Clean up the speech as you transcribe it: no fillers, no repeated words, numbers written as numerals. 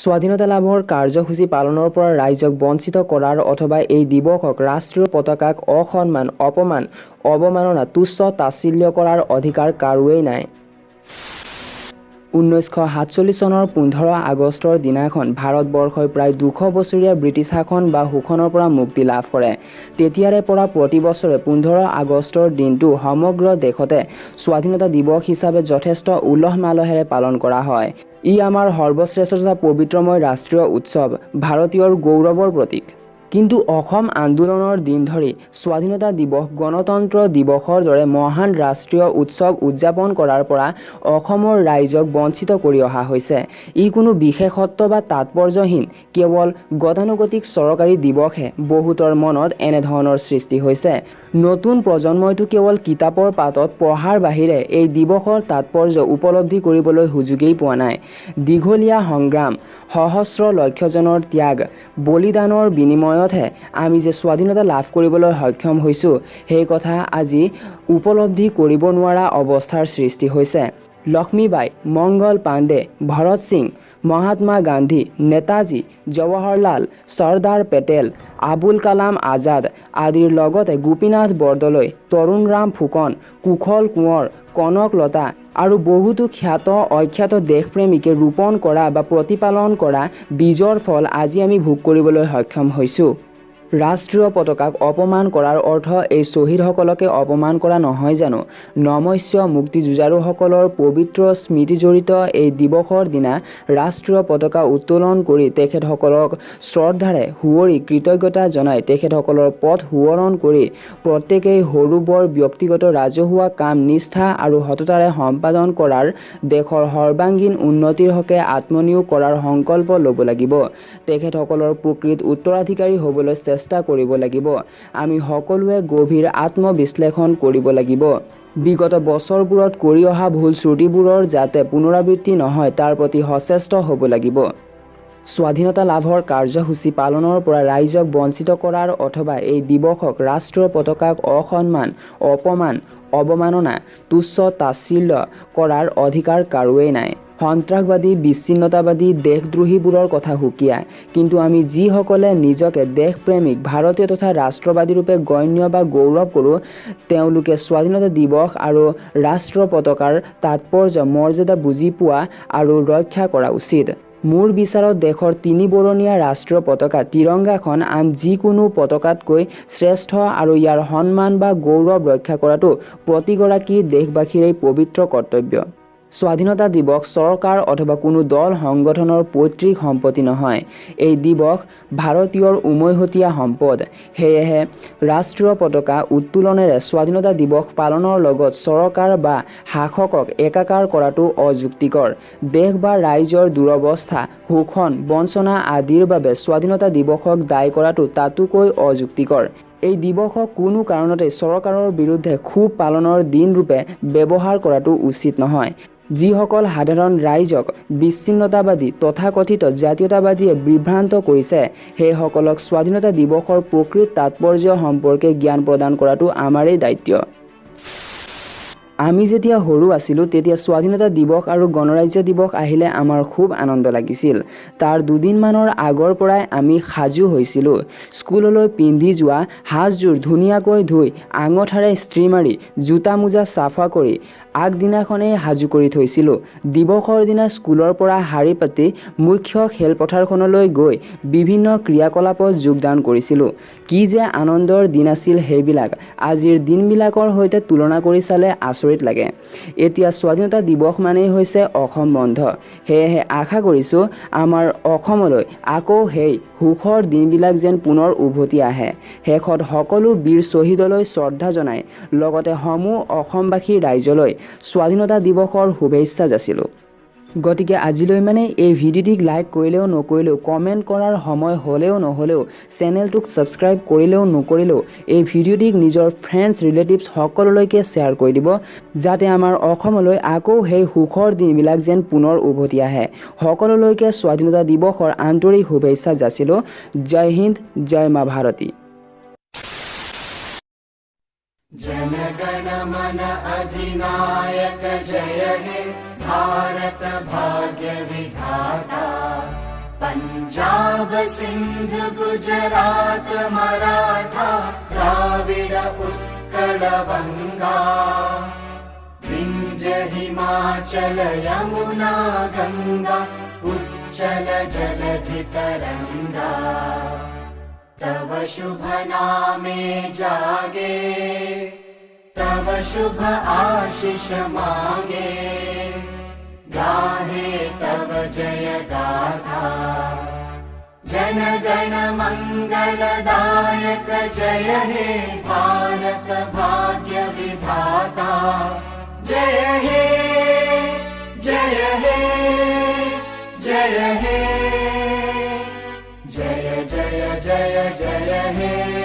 স্বাধীনতা লাভৰ কাৰ্যসূচী পালনৰ পৰা ৰাইজক বঞ্চিত কৰাৰ অথবা এই দিৱসক ৰাষ্ট্ৰীয় পতাকাক অসন্মান, অপমান, অৱমাননা, তুচ্ছ তাচ্ছিল্য কৰাৰ অধিকাৰ কাৰোৱেই নাই। 1947 চনৰ 15 আগষ্টৰ দিনাখন ভাৰতবৰ্ষই প্ৰায় 200 বছৰীয়া ব্ৰিটিছ শাসন বা শোষণৰ পৰা মুক্তি লাভ কৰে। তেতিয়াৰে পৰা প্ৰতি বছৰে 15 আগষ্টৰ দিনটো সমগ্ৰ দেশতে স্বাধীনতা দিৱস হিচাপে যথেষ্ট উলহ মালহেৰে পালন কৰা হয়। ই আমাৰ সৰ্বশ্ৰেষ্ঠ তথা পবিত্ৰময় ৰাষ্ট্ৰীয় উৎসৱ, ভাৰতীয়ৰ গৌৰৱৰ প্ৰতীক। কিন্তু অসম আন্দোলনৰ দিন ধৰি স্বাধীনতা দিৱস, গণতন্ত্ৰ দিৱসৰ দৰে মহান ৰাষ্ট্ৰীয় উৎসৱ উদযাপন কৰাৰ পৰা অসমৰ ৰাইজক বঞ্চিত কৰি অহা হৈছে। ই কোনো বিশেষত্ব বা তাৎপৰ্যহীন কেৱল গতানুগতিক চৰকাৰী দিৱসহে বহুতৰ মনত এনেধৰণৰ সৃষ্টি হৈছে। নতুন প্ৰজন্মইতো কেৱল কিতাপৰ পাতত পঢ়াৰ বাহিৰে এই দিৱসৰ তাৎপৰ্য উপলব্ধি কৰিবলৈ সুযোগেই পোৱা নাই। দীঘলীয়া সংগ্ৰাম, সহস্ৰ লক্ষজনৰ ত্যাগ, বলিদানৰ বিনিময়তহে আমি যে স্বাধীনতা লাভ কৰিবলৈ সক্ষম হৈছোঁ, সেই কথা আজি উপলব্ধি কৰিব নোৱাৰা অৱস্থাৰ সৃষ্টি হৈছে। লক্ষ্মীবাই, মংগল পাণ্ডে, ভৰত সিং, মহাত্মা গান্ধী, নেতাজী, জৱাহৰলাল, চৰ্দাৰ পেটেল, আবুল কালাম আজাদ আদিৰ লগতে গোপীনাথ বৰদলৈ, তৰুণৰাম ফুকন, কুশল কোঁৱৰ, কনকলতা আৰু বহুতো খ্যাত অখ্যাত দেশপ্ৰেমীকে ৰোপণ কৰা বা প্ৰতিপালন কৰা বীজৰ ফল আজি আমি ভোগ কৰিবলৈ সক্ষম হৈছোঁ। ৰাষ্ট্ৰীয় পতাকাক অপমান কৰাৰ অৰ্থ এই শ্বহীদসকলকে অপমান কৰা নহয় জানো? নমস্য মুক্তিযুঁজাৰুসকলৰ পবিত্ৰ স্মৃতিজড়িত এই দিৱসৰ দিনা ৰাষ্ট্ৰীয় পতাকা উত্তোলন কৰি তেখেতসকলক শ্ৰদ্ধাৰে সুঁৱৰি কৃতজ্ঞতা জনাই তেখেতসকলৰ পথ সুৱৰণ কৰি প্ৰত্যেকেই সৰু বৰ ব্যক্তিগত ৰাজহুৱা কাম নিষ্ঠা আৰু সততাৰে সম্পাদন কৰাৰ, দেশৰ সৰ্বাংগীন উন্নতিৰ হকে আত্মনিয়োগ কৰাৰ সংকল্প ল'ব লাগিব। তেখেতসকলৰ প্ৰকৃত উত্তৰাধিকাৰী হ'বলৈ চেষ্টা কৰিব লাগিব। আমি সকলোৱে গভীৰ আত্মবিশ্লেষণ কৰিব লাগিব। বিগত বছৰবোৰত কৰি অহা ভুল শ্ৰুতিবোৰৰ যাতে পুনৰাবৃত্তি নহয় তাৰ প্ৰতি সচেষ্ট হ'ব লাগিব। স্বাধীনতা লাভৰ কাৰ্যসূচী পালনৰ পৰা ৰাইজক বঞ্চিত কৰাৰ অথবা এই দিৱসক ৰাষ্ট্ৰীয় পতাকাক অসন্মান, অপমান, অৱমাননা, তুচ্ছ তাচ্ছিল্য কৰাৰ অধিকাৰ কাৰোৱেই নাই। সন্ত্ৰাসবাদী, বিচ্ছিন্নতাবাদী, দেশদ্ৰোহীবোৰৰ কথা সুকীয়া, কিন্তু আমি যিসকলে নিজকে দেশপ্ৰেমিক, ভাৰতীয় তথা ৰাষ্ট্ৰবাদী ৰূপে গণ্য বা গৌৰৱ কৰোঁ, তেওঁলোকে স্বাধীনতা দিৱস আৰু ৰাষ্ট্ৰীয় পতাকাৰ তাৎপৰ্য মৰ্যাদা বুজি পোৱা আৰু ৰক্ষা কৰা উচিত। মোৰ বিচাৰত দেশৰ 3 বৰণীয়া ৰাষ্ট্ৰীয় পতাকা তিৰংগাখন আন যিকোনো পতাকাতকৈ শ্ৰেষ্ঠ আৰু ইয়াৰ সন্মান বা গৌৰৱ ৰক্ষা কৰাটো প্ৰতিগৰাকী দেশবাসীৰেই পবিত্ৰ কৰ্তব্য। স্বাধীনতা দিৱস চৰকাৰ অথবা কোনো দল সংগঠনৰ পৈতৃক সম্পত্তি নহয়। এই দিৱস ভাৰতীয়ৰ উমৈহতীয়া সম্পদ। সেয়েহে ৰাষ্ট্ৰীয় পতাকা উত্তোলনেৰে স্বাধীনতা দিৱস পালনৰ লগত চৰকাৰ বা শাসকক একাকাৰ কৰাটো অযুক্তিকৰ। দেশ বা ৰাইজৰ দুৰৱস্থা, শোষণ, বঞ্চনা আদিৰ বাবে স্বাধীনতা দিৱসক দায়ী কৰাটো তাতোকৈ অযুক্তিকৰ। এই দিৱসক কোনো কাৰণতে চৰকাৰৰ বিৰুদ্ধে ক্ষোভ পালনৰ দিন ৰূপে ব্যৱহাৰ কৰাটো উচিত নহয়। যিসকল সাধাৰণ ৰাইজক বিচ্ছিন্নতাবাদী তথাকথিত জাতীয়তাবাদীয়ে বিভ্ৰান্ত কৰিছে, সেইসকলক স্বাধীনতা দিৱসৰ প্ৰকৃত তাৎপৰ্য সম্পৰ্কে জ্ঞান প্ৰদান কৰাটো আমাৰেই দায়িত্ব। আমি যেতিয়া সৰু আছিলোঁ তেতিয়া স্বাধীনতা দিৱস আৰু গণৰাজ্য দিৱস আহিলে আমাৰ খুব আনন্দ লাগিছিল। তাৰ দুদিনমানৰ আগৰ পৰাই আমি সাজু হৈছিলোঁ। স্কুললৈ পিন্ধি যোৱা সাজযোৰ ধুনীয়াকৈ ধুই, আঙঠাৰে ইস্ত্ৰি মাৰি, জোতা মোজা চাফা কৰি আগদিনাখনেই সাজু কৰি থৈছিলোঁ। দিৱসৰ দিনা স্কুলৰ পৰা শাৰী পাতি মুখ্য খেলপথাৰখনলৈ গৈ বিভিন্ন ক্ৰিয়াকলাপত যোগদান কৰিছিলোঁ। কি যে আনন্দৰ দিন আছিল সেইবিলাক আজিৰ দিনবিলাকৰ সৈতে তুলনা কৰি চালে আচৰিত লাগে। এতিয়া স্বাধীনতা দিৱস মানেই হৈছে অসম বন্ধ। সেয়েহে আশা কৰিছোঁ আমাৰ অসমলৈ আকৌ সেই সুখৰ দিনবিলাক যেন পুনৰ উভতি আহে। শেষত সকলো বীৰ শ্বহীদলৈ শ্ৰদ্ধা জনাই লগতে সমূহ অসমবাসী ৰাইজলৈ স্বাধীনতা দিৱসৰ শুভেচ্ছা যাচিলোঁ। গতিকে আজিলৈ এই ভিডিঅ'টিক লাইক কৰিলেও নকৰিলেও, কমেণ্ট কৰাৰ সময় হ'লেও নহ'লেও, চেনেলটোক ছাবস্ক্ৰাইব কৰিলেও নকৰিলেও এই ভিডিঅ'টিক নিজৰ ফ্ৰেণ্ডছ ৰিলেটিভছ সকলোলৈকে শ্বেয়াৰ কৰি দিব, যাতে আমাৰ অসমলৈ আকৌ সেই সুখৰ দিনবিলাক যেন পুনৰ উভতি আহে। সকলোলৈকে স্বাধীনতা দিৱসৰ আন্তৰিক শুভেচ্ছা যাচিলোঁ। জয় হিন্দ, জয় মা ভাৰতী। जनगण मन अधिनायक जय हे भारत भाग्य विधाता। पंजाब सिंध गुजरात मराठा द्राविड उत्कल बंगा विंध्य हिमाचल यमुना गंगा उच्चल जलधि तरंगा तव शुभ नामे जागे तव शुभ आशीष मांगे गाहे तव जय गाथा जन गण मंगलदायक जय हे भारत भाग्य विधाता जय हे जय हे जय हे जय जय जय जय हे